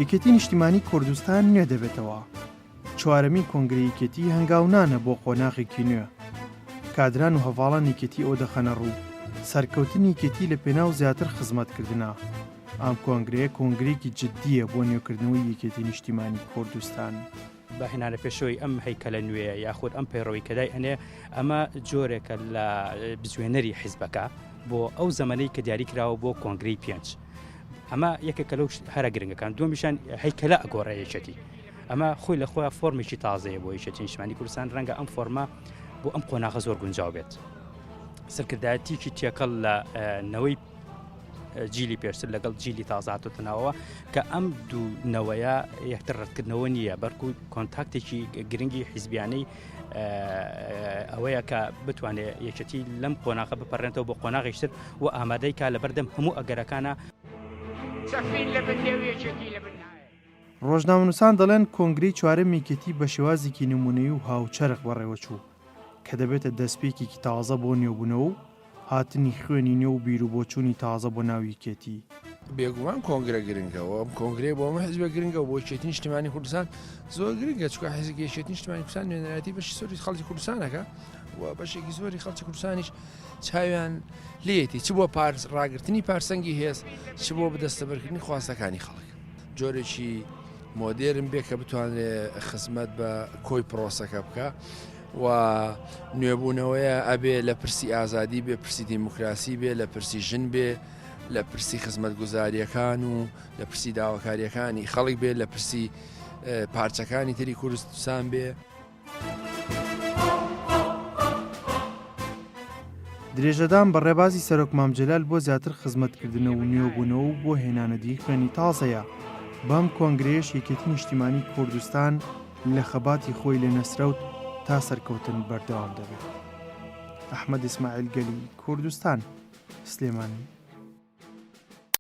یەکێتی نیشتیمانی کوردستان نوێ دەبێتەوە. چوارەمین کۆنگرە یەکێتی هەنگاونانە بۆ قۆناغێکی نوێ. کادران و هەڤاڵان یەکێتی ئەو دەخەنە ڕوو. سەرکەوتنی یەکێتی لە پێناو زیاتر خزمەتکردنە. ئەم کۆنگرەیە کۆنگرێکی جددیە بۆ نوێکردنەوەی یەکێتی نیشتیمانی کوردستان. بەهێنانە پێشەوەی ئەم هەیکەلە نوێ یاخود ئەم پەیڕەوەی کەدای ئەنێ ئەمە جۆرێکە لە بزوێنەری حیزبەکە بۆ ئەو زەمانەی کە دیاری کراوە بۆ کۆنگرەی پێنج. ئەمە یەکێکە لەو هەرە گرنگەکان. دووەمیشان هەیکەلە ئەگۆڕە یەکێتی. ئەمە خۆی لە خۆیان فۆرمێکی تازەیە بۆ یەکێتی نیشتیمانی کوردستان. ڕەنگە ئەم فۆرمە بۆ ئەم قۆناغە زۆر گونجاو بێت. سەرکردایەتیکی تێکەڵ لە نەوەی جیلی پێشتر لەگەڵ جیلی تازاتوتنەوە کە ئەم دوو نەوەیە یەکتر ڕەتکردنەوە نییە، بەرکو کۆنتاکتێکی گرنگی حیزبیانەی ئەوەیە کە بتوانێت یەکێتی لەم قۆناغە بپەڕێنێتەوە بۆ قۆناغیشتر و ئامادەی کا لە بەردەم هەموو ئەگەرەکانە. ڕۆژنامەنووسان دەڵێن کۆنگرەی چوارەم یەکێتی بە شێوازێکی نمونەیی و هاوچەرخ بەڕێوەچوو کە دەبێتە دەستپێکێکی تازە بۆ نێوبوونەوە و هاتنی خوێنی نێو و بیرروبۆچوونی تازە بۆ ناو یەکێتی. بێگومان کۆنگرە گرنگەوە ئەم کۆنگرێ بۆ ئەمە حیزبە گرنگە بۆ یەکێتی نیشتیمانی کوردستان زۆر گرنگە، چونکە حیزبی یەکێتی نیشتیمانی کوردستان نوێنەرەتی بەشی زۆری خەڵکی کوردستانەکە و بەشێکی زۆری خەڵکی کوردستانیش چاویان لێتی چ بۆ ڕاگررتنی پارسەنگی هێز چ بۆ بەدەستەبەرکردنی خواستەکانی خەڵک. جۆرێکی مۆدێرن بێ کە بتوانێت خزمەت بە کۆی پرۆسەکە بکە و نوێبوونەوەیە ئەبێ لە پرسی ئازادی بێ، پرسی دیموکراسی بێ، لە پرسی ژن بێ، لە پرسی خزمەتگوزاریەکان و لە پرسی داواکاریەکانی خەڵک بێ، لە پرسی پارچەکانی تری کوردستان بێ. درێژەدان بە ڕێبازی سەرۆک مامجەلال بۆ زیاتر خزمەتکردنەوە و نوێبوونەوە و بۆ هێنانەدی خوێنی تازەیە. بەم کۆنگرەیەش یەکێتی نیشتیمانی کوردستان لە خەباتی خۆی لە نەسرەوت تا سەرکەوتن بەردەوام دەبێت. ئەحمەد ئیسماعیل گەلی، کوردستان، سلێمانی.